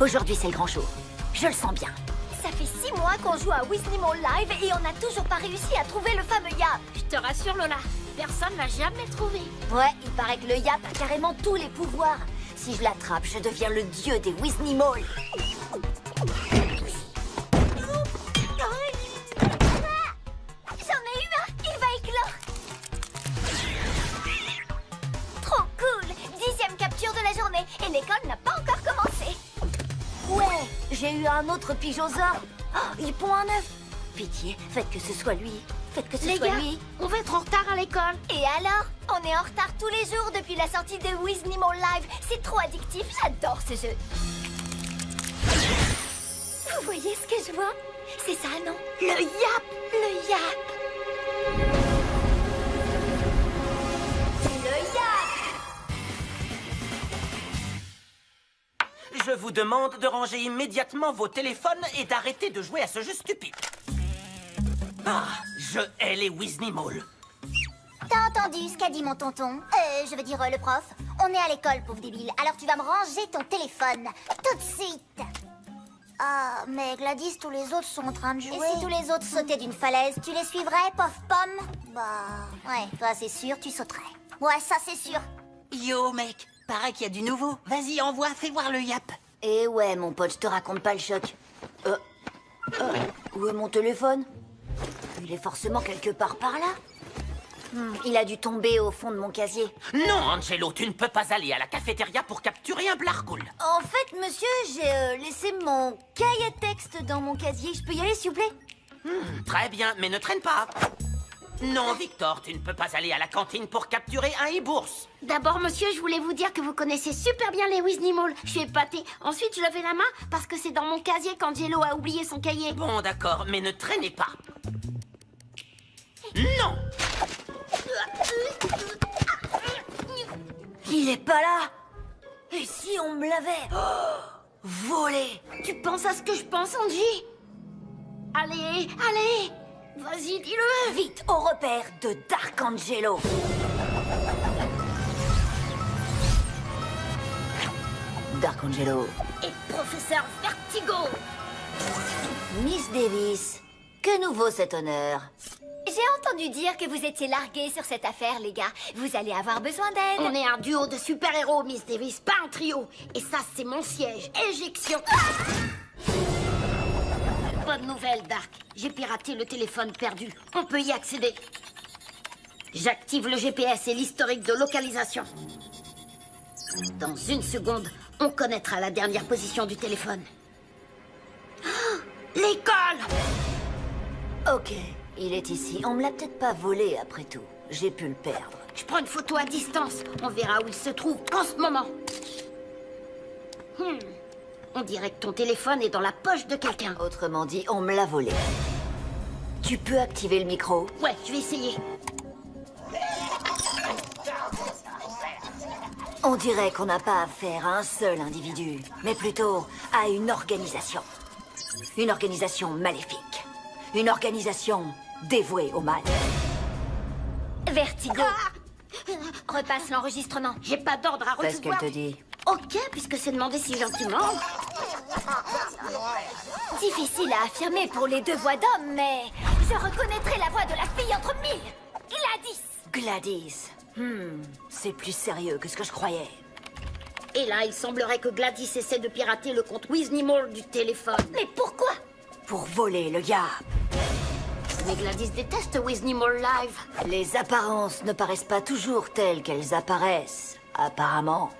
Aujourd'hui, c'est le grand jour. Je le sens bien. Ça fait 6 mois qu'on joue à Wiznimo Live et on n'a toujours pas réussi à trouver le fameux Yap. Je te rassure, Lola, personne l'a jamais trouvé. Ouais, il paraît que le Yap a carrément tous les pouvoirs. Si je l'attrape, je deviens le dieu des Wiznimo. J'en ai eu un, il va éclore. Trop cool, 10e capture de la journée et l'école n'a pas encore commencé. Ouais, j'ai eu un autre pigeosaure. Oh, il pond un œuf. Pitié, faites que ce soit lui. Faites que ce Les soit gars, lui. on va être en retard à l'école. Et alors? On est en retard tous les jours depuis la sortie de Wiznimo Live. C'est trop addictif, j'adore ce jeu. Vous voyez ce que je vois? C'est ça, non? Le Yap! Le Yap! C'est le Yap! Je vous demande de ranger immédiatement vos téléphones et d'arrêter de jouer à ce jeu stupide. Ah, je hais les Wiznimals. T'as entendu ce qu'a dit mon tonton? Je veux dire le prof. On est à l'école, pauvre débile. Alors tu vas me ranger ton téléphone. Tout de suite. Ah, mais Gladys, tous les autres sont en train de jouer. Et si tous les autres sautaient d'une falaise, tu les suivrais, pauvre pomme? Bah, ouais, toi c'est sûr, tu sauterais. Ouais, ça c'est sûr. Yo, mec, paraît qu'il y a du nouveau. Vas-y, envoie, fais voir le Yap. Eh ouais, mon pote, je te raconte pas le choc. Où est mon téléphone? Il est forcément quelque part par là. Il a dû tomber au fond de mon casier. Non, Angelo, tu ne peux pas aller à la cafétéria pour capturer un blargoul. En fait, monsieur, j'ai laissé mon cahier de texte dans mon casier. Je peux y aller, s'il vous plaît? Très bien, mais ne traîne pas. Non, Victor, tu ne peux pas aller à la cantine pour capturer un e-bourse. D'abord, monsieur, je voulais vous dire que vous connaissez super bien les Wiznimals. Je suis épatée. Ensuite, je levais la main parce que c'est dans mon casier qu'Angelo a oublié son cahier. Bon, d'accord, mais ne traînez pas. Non! Il est pas là. Et si on me l'avait volé? Tu penses à ce que je pense, Angie? Allez, allez! Vas-y, dis-le! Vite au repère de Dark Angelo. Dark Angelo. Et professeur Vertigo! Miss Davis, que nous vaut cet honneur? J'ai entendu dire que vous étiez largués sur cette affaire, les gars. Vous allez avoir besoin d'aide. On est un duo de super-héros, Miss Davis, pas un trio. Et ça, c'est mon siège. Éjection. Bonne nouvelle, Dark. J'ai piraté le téléphone perdu. On peut y accéder. J'active le GPS et l'historique de localisation. Dans une seconde, on connaîtra la dernière position du téléphone. Oh, l'école! Ok, il est ici. On me l'a peut-être pas volé après tout. J'ai pu le perdre. Je prends une photo à distance. On verra où il se trouve en ce moment. On dirait que ton téléphone est dans la poche de quelqu'un. Autrement dit, on me l'a volé. Tu peux activer le micro? Ouais, je vais essayer. On dirait qu'on n'a pas affaire à un seul individu, mais plutôt à une organisation. Une organisation maléfique. Une organisation dévouée au mal. Vertigo. Repasse l'enregistrement. J'ai pas d'ordre à Fais ce recevoir. qu'elle te dit. Ok, puisque c'est demandé si gentiment. Difficile à affirmer pour les deux voix d'homme, mais je reconnaîtrai la voix de la fille entre mille. Gladys. Gladys. C'est plus sérieux que ce que je croyais. Et là, il semblerait que Gladys essaie de pirater le compte Wiznimal du téléphone. Mais pourquoi? Pour voler le Yap. Mais Gladys déteste Wiznimal Live. Les apparences ne paraissent pas toujours telles qu'elles apparaissent, apparemment.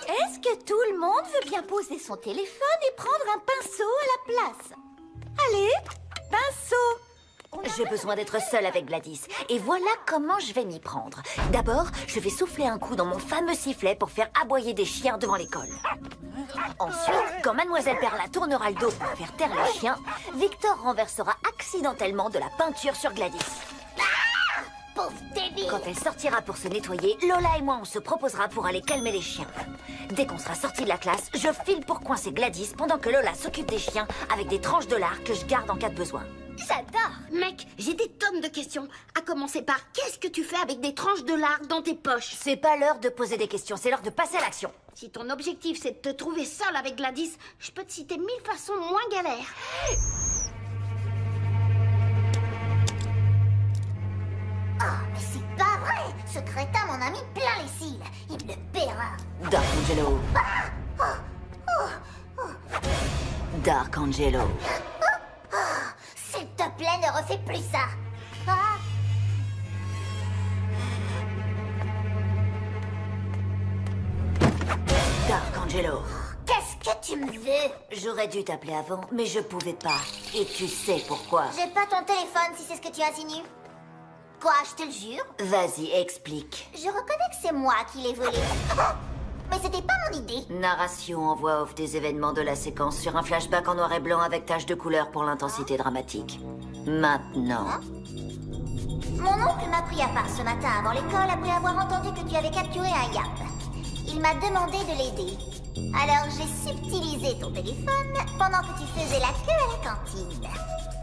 Est-ce que tout le monde veut bien poser son téléphone et prendre un pinceau à la place? Allez, pinceau. J'ai besoin d'être seule avec Gladys. Et voilà comment je vais m'y prendre. D'abord, je vais souffler un coup dans mon fameux sifflet pour faire aboyer des chiens devant l'école. Ensuite, quand Mademoiselle Perla tournera le dos pour faire taire les chiens, Victor renversera accidentellement de la peinture sur Gladys. Pauvre débile. Quand elle sortira pour se nettoyer, Lola et moi on se proposera pour aller calmer les chiens. Dès qu'on sera sorti de la classe, je file pour coincer Gladys pendant que Lola s'occupe des chiens avec des tranches de lard que je garde en cas de besoin. J'adore. Mec, j'ai des tonnes de questions. À commencer par, qu'est-ce que tu fais avec des tranches de lard dans tes poches? C'est pas l'heure de poser des questions, c'est l'heure de passer à l'action. Si ton objectif, c'est de te trouver seul avec Gladys, je peux te citer 1000 façons moins galères. Oh, mais c'est pas vrai! Ce crétin m'en a mis plein les cils. Il le paiera. Dark Angelo. Dark Angelo. S'il te plaît, ne refais plus ça. Ah. Dark Angelo. Qu'est-ce que tu me veux? J'aurais dû t'appeler avant, mais je pouvais pas. Et tu sais pourquoi. J'ai pas ton téléphone si c'est ce que tu insinues. Quoi, je te le jure? Vas-y, explique. Je reconnais que c'est moi qui l'ai volé. Mais c'était pas mon idée. Narration en voix off des événements de la séquence sur un flashback en noir et blanc avec taches de couleur pour l'intensité dramatique. Maintenant. Mon oncle m'a pris à part ce matin avant l'école après avoir entendu que tu avais capturé un yap. Il m'a demandé de l'aider. Alors j'ai subtilisé ton téléphone pendant que tu faisais la queue à la cantine.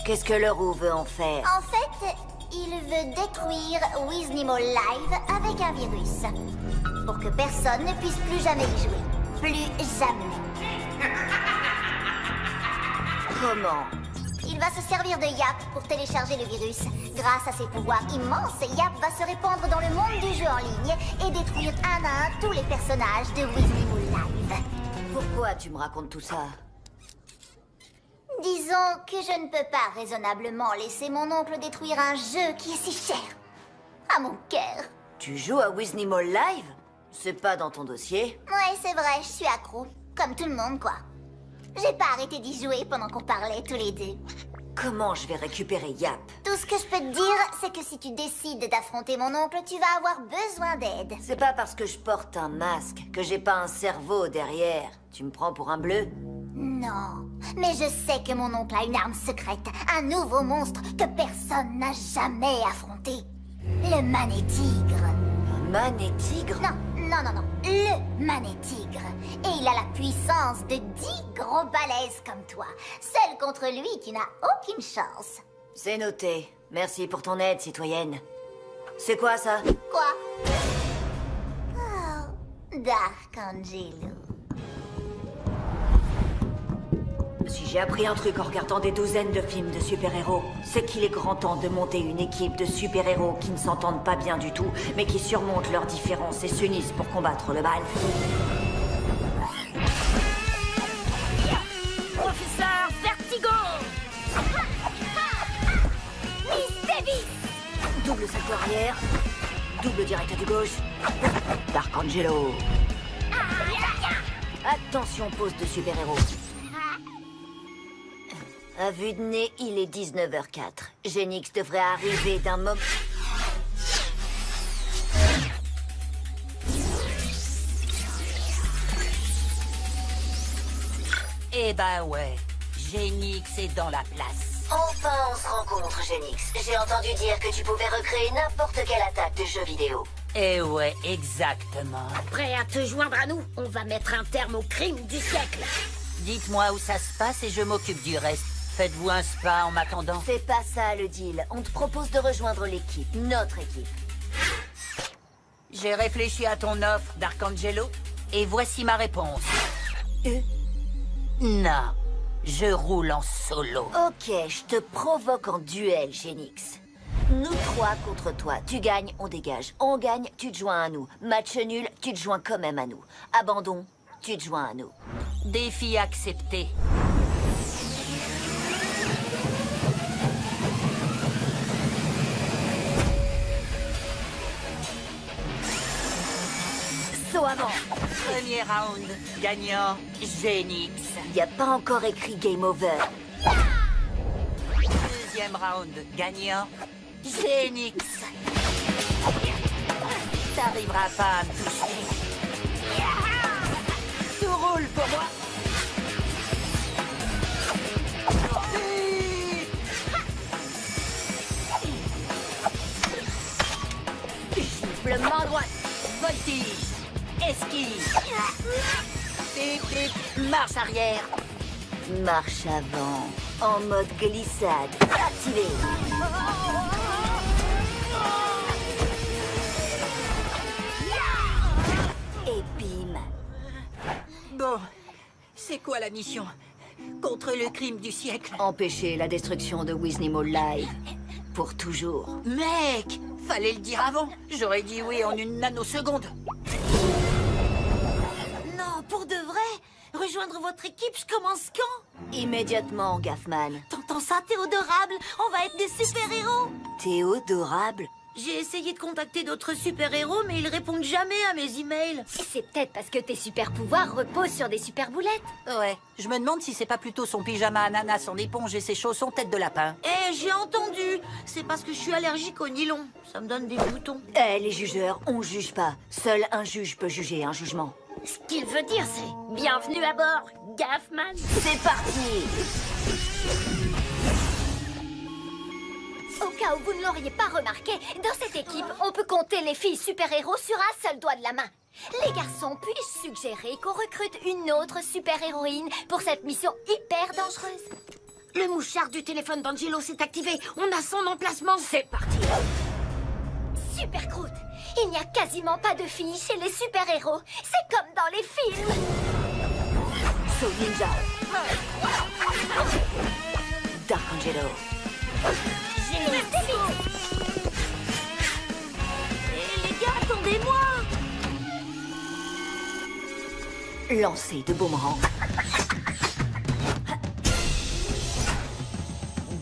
Qu'est-ce que le roux veut en faire? En fait, il veut détruire Wiznimo Live avec un virus. Pour que personne ne puisse plus jamais y jouer. Plus jamais. Comment? Il va se servir de Yap pour télécharger le virus. Grâce à ses pouvoirs immenses, Yap va se répandre dans le monde du jeu en ligne et détruire un à un tous les personnages de Wiznimo Live. Pourquoi tu me racontes tout ça? Disons que je ne peux pas raisonnablement laisser mon oncle détruire un jeu qui est si cher à mon cœur. Tu joues à Wiznimo Live? C'est pas dans ton dossier. Ouais, c'est vrai, je suis accro. Comme tout le monde, quoi. J'ai pas arrêté d'y jouer pendant qu'on parlait tous les deux. Comment je vais récupérer Yap? Tout ce que je peux te dire, c'est que si tu décides d'affronter mon oncle, tu vas avoir besoin d'aide. C'est pas parce que je porte un masque que j'ai pas un cerveau derrière. Tu me prends pour un bleu? Non, mais je sais que mon oncle a une arme secrète, un nouveau monstre que personne n'a jamais affronté. Le Mané-Tigre. Un Mané-Tigre? Non, le Mané-Tigre. Et il a la puissance de 10 gros balaises comme toi. Seul contre lui, tu n'as aucune chance. C'est noté. Merci pour ton aide, citoyenne. C'est quoi ça? Quoi? Oh, Dark Angelo. Si j'ai appris un truc en regardant des douzaines de films de super-héros, c'est qu'il est grand temps de monter une équipe de super-héros qui ne s'entendent pas bien du tout, mais qui surmontent leurs différences et s'unissent pour combattre le mal. Professeur Vertigo! Miss Davis. Double salto arrière, double direct du gauche, Dark Angelo. Attention, pose de super-héros. À vue de nez, il est 19h04. Genix devrait arriver d'un moment... Eh ben ouais, Genix est dans la place. Enfin, on se rencontre, Genix. J'ai entendu dire que tu pouvais recréer n'importe quelle attaque de jeu vidéo. Eh ouais, exactement. Prêt à te joindre à nous? On va mettre un terme au crime du siècle. Dites-moi où ça se passe et je m'occupe du reste. Faites-vous un spa en m'attendant? C'est pas ça le deal. On te propose de rejoindre l'équipe, notre équipe. J'ai réfléchi à ton offre, Dark Angelo, et voici ma réponse. Non, je roule en solo. Ok, je te provoque en duel, Genix. Nous trois contre toi. Tu gagnes, on dégage. On gagne, tu te joins à nous. Match nul, tu te joins quand même à nous. Abandon, tu te joins à nous. Défi accepté. Saut avant. Premier round, gagnant, Genix. Y a pas encore écrit game over. Deuxième round, gagnant, Genix. T'arriveras pas à me toucher. Tout roule pour moi. Gifle main droite. Voltige, esquive, pip, pip, marche arrière, Marche avant, en mode glissade, activé. Et bim. Bon, c'est quoi la mission? Contre le crime du siècle? Empêcher la destruction de Weasley Mall Live. Pour toujours. Mec, fallait le dire avant. J'aurais dit oui en une nanoseconde. Non, pour de vrai? Rejoindre votre équipe, je commence quand? Immédiatement, Gaffman. T'entends ça, Théodorable? On va être des super-héros! Théodorable. J'ai essayé de contacter d'autres super-héros, mais ils répondent jamais à mes emails. C'est peut-être parce que tes super-pouvoirs reposent sur des super-boulettes. Ouais, je me demande si c'est pas plutôt son pyjama ananas en éponge et ses chaussons tête de lapin. Eh, j'ai entendu! C'est parce que je suis allergique au nylon. Ça me donne des boutons. Eh, les jugeurs, on juge pas. Seul un juge peut juger un jugement. Ce qu'il veut dire, c'est bienvenue à bord, Gaffman. C'est parti. Au cas où vous ne l'auriez pas remarqué, dans cette équipe, on peut compter les filles super-héros sur un seul doigt de la main. Les garçons, puis-je suggérer qu'on recrute une autre super-héroïne pour cette mission hyper dangereuse? Le mouchard du téléphone d'Angelo s'est activé. On a son emplacement. C'est parti. Super Groot, il n'y a quasiment pas de filles chez les super-héros. C'est comme dans les films. So Ninja. Dark Angelo. Et les gars, attendez-moi. Lancer de boomerang.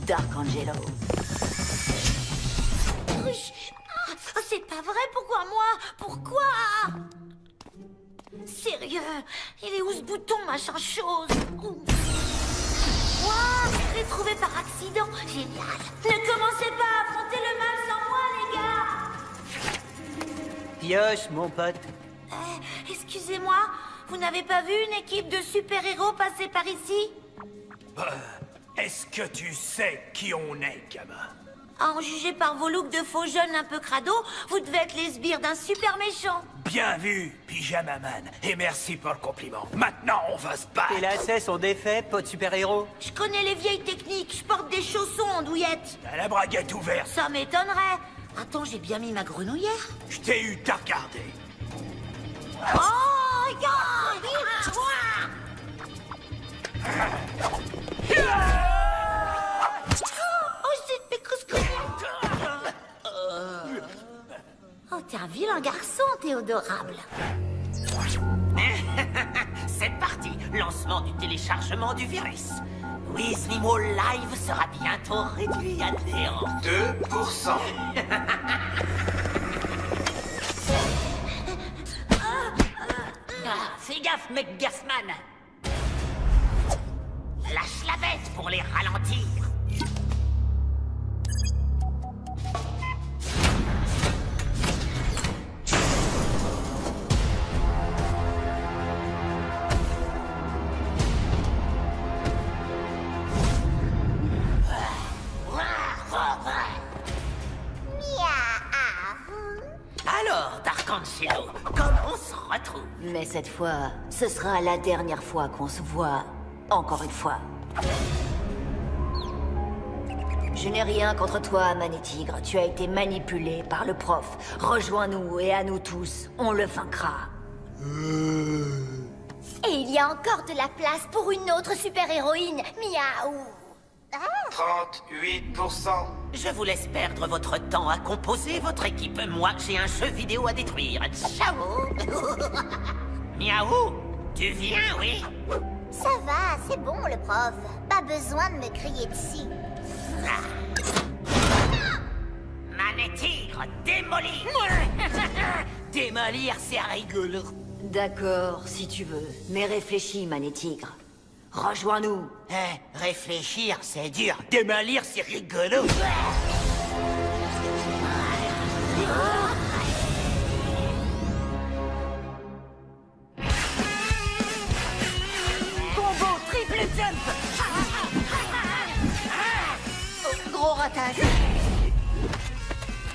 Dark Angelo. C'est pas vrai, pourquoi moi? Pourquoi? Sérieux? Il est où ce bouton, machin chose? Ouah, je l'ai trouvé par accident. Génial. Ne commencez pas à affronter le mal sans moi, les gars. Pioche, mon pote. Excusez-moi, vous n'avez pas vu une équipe de super-héros passer par ici? Est-ce que tu sais qui on est, gamin? À en juger par vos looks de faux jeunes un peu crado, vous devez être les sbires d'un super méchant. Bien vu, Pyjama Man, et merci pour le compliment. Maintenant, on va se battre. Tes lacets sont défaits, pote super-héros. Je connais les vieilles techniques, je porte des chaussons en douillette. T'as la braguette ouverte. Ça m'étonnerait. Attends, j'ai bien mis ma grenouillère. Je t'ai eu, t'as regardé. Oh, regarde! Oh, c'est pécoscopie. Oh, t'es un vilain garçon, Théodorable. C'est parti, lancement du téléchargement du virus. Weasley Mall Live sera bientôt réduit à néant. 2%. Fais gaffe, mec Gaffman. Lâche la bête pour les ralentir. Alors, D'Arcangelo, comment on se retrouve? Mais cette fois, ce sera la dernière fois qu'on se voit. Encore une fois. Je n'ai rien contre toi, Mané-Tigre. Tu as été manipulé par le prof. Rejoins-nous et à nous tous, on le vaincra. Et il y a encore de la place pour une autre super-héroïne, Miaou. 38%. Je vous laisse perdre votre temps à composer votre équipe. Moi, j'ai un jeu vidéo à détruire. Ciao. Miaou, tu viens, oui? Ça va, c'est bon le prof. Pas besoin de me crier dessus. Mané-Tigre, démolir. Démolir, c'est rigolo. D'accord, si tu veux. Mais réfléchis, Mané-Tigre. Rejoins-nous. Réfléchir, c'est dur. Démolir, c'est rigolo. Combo triple jump. Oh, gros ratage.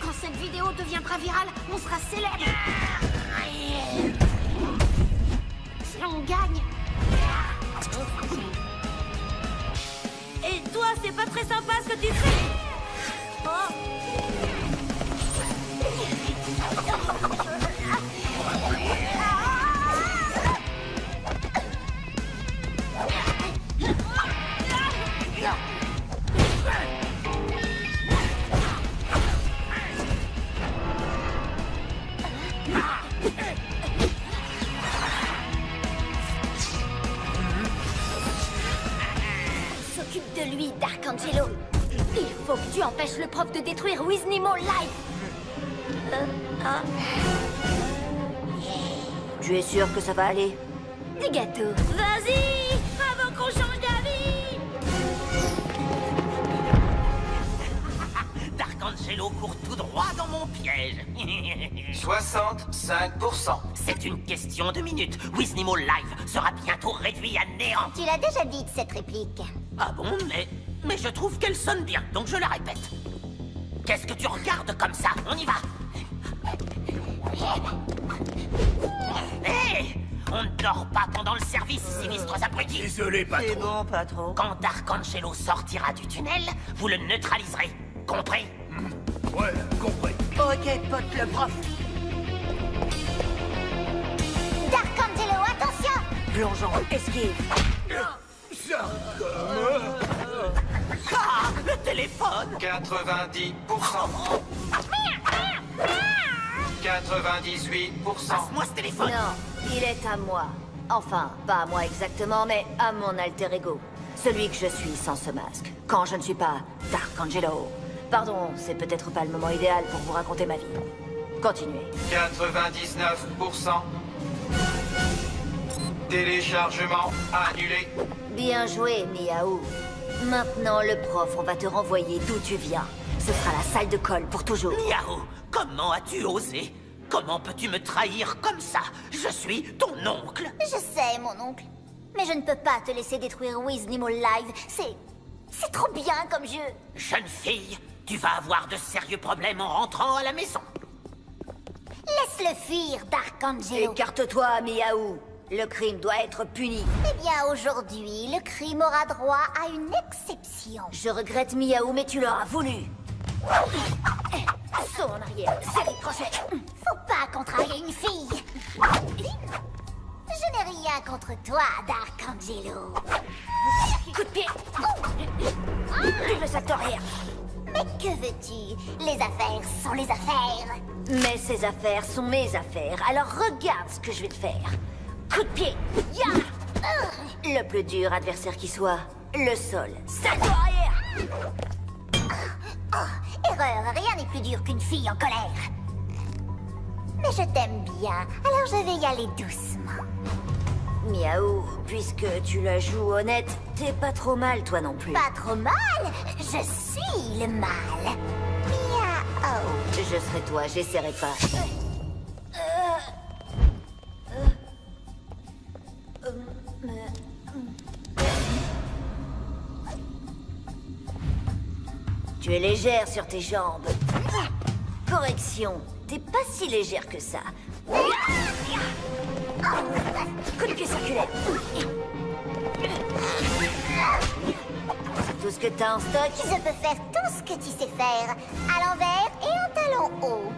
Quand cette vidéo deviendra virale, on sera célèbre. Si on gagne. Empêche le prof de détruire Wiznimo live. Tu es sûr que ça va aller? Des gâteaux. Vas-y, avant qu'on change d'avis. Darkangelo court tout droit dans mon piège. 65%. C'est une question de minutes. Wiznimo Live sera bientôt réduit à néant. Tu l'as déjà dite, cette réplique. Ah bon, mais je trouve qu'elle sonne bien, donc je la répète. Qu'est-ce que tu regardes comme ça? On y va. Hé! On ne dort pas pendant le service, sinistres abrutis. Désolé, patron. C'est bon, patron. Quand Darkangelo sortira du tunnel, vous le neutraliserez. Compris? Ouais, compris. Ok, pote le prof. Darkangelo, attention! Plongeons, esquive. Ah! Le téléphone! 90%. 98%. Passe-moi ce téléphone! Non, il est à moi. Enfin, pas à moi exactement, mais à mon alter ego. Celui que je suis sans ce masque. Quand je ne suis pas Darkangelo. Pardon, c'est peut-être pas le moment idéal pour vous raconter ma vie. Continuez. 99%. Téléchargement annulé. Bien joué, Miaou. Maintenant, le prof, on va te renvoyer d'où tu viens. Ce sera la salle de colle pour toujours. Miaou, comment as-tu osé? Comment peux-tu me trahir comme ça? Je suis ton oncle. Je sais, mon oncle. Mais je ne peux pas te laisser détruire Wiznimo Live. C'est trop bien comme jeu. Jeune fille, tu vas avoir de sérieux problèmes en rentrant à la maison. Laisse-le fuir, Darkangelo. Écarte-toi, Miaou. Le crime doit être puni. Eh bien, aujourd'hui, le crime aura droit à une exception. Je regrette, Miaou, mais tu l'auras voulu. Saut en arrière, série crochet. Faut pas contrarier une fille. Je n'ai rien contre toi, Darkangelo. Coup de pied. Double salto arrière. Mais que veux-tu? Les affaires sont les affaires. Mais ces affaires sont mes affaires, alors regarde ce que je vais te faire. Coup de pied. Ya. Le plus dur adversaire qui soit, le sol. Salto arrière. Oh, erreur, rien n'est plus dur qu'une fille en colère. Mais je t'aime bien, alors je vais y aller doucement. Miaou, puisque tu la joues honnête, t'es pas trop mal toi non plus. Pas trop mal, je suis le mal. Miaou. Je serai toi, j'essaierai pas. Tu es légère sur tes jambes. Correction, t'es pas si légère que ça. Coup de pied circulaire. C'est tout ce que t'as en stock? Je peux faire tout ce que tu sais faire, à l'envers et en talon haut.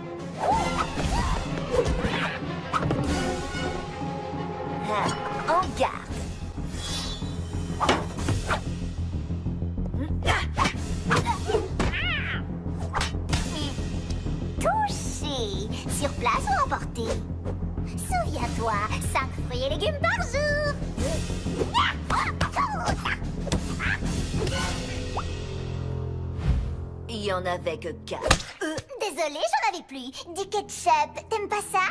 Ah, en garde. Touché, sur place ou emporté. Souviens-toi, 5 fruits et légumes par jour. Il y en avait que 4. Désolée, j'en avais plus. Du ketchup, t'aimes pas ça?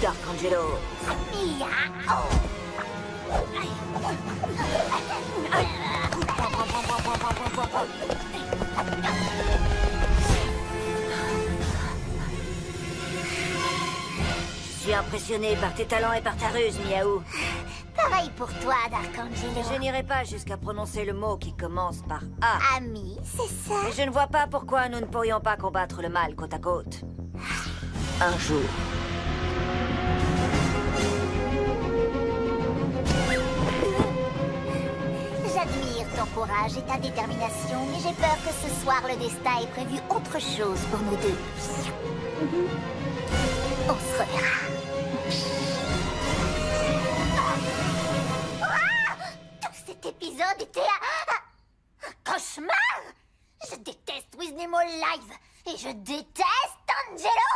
Darkangelo. Miaou. Je suis impressionné par tes talents et par ta ruse, Miaou. Pareil pour toi, Darkangelo. Je n'irai pas jusqu'à prononcer le mot qui commence par A. Ami, c'est ça. Mais je ne vois pas pourquoi nous ne pourrions pas combattre le mal côte à côte. Un jour. J'admire ton courage et ta détermination, mais j'ai peur que ce soir, le destin ait prévu autre chose pour nous deux. On se reverra. Tout cet épisode était un cauchemar. Je déteste Wiznemo Live et je déteste ton Angelo!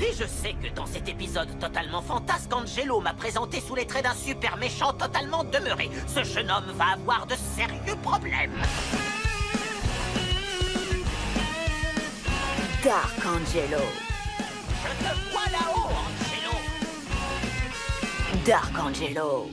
Et je sais que dans cet épisode totalement fantasque, Angelo m'a présenté sous les traits d'un super méchant totalement demeuré. Ce jeune homme va avoir de sérieux problèmes. Dark Angelo. Je te vois là-haut, Angelo. Dark Angelo.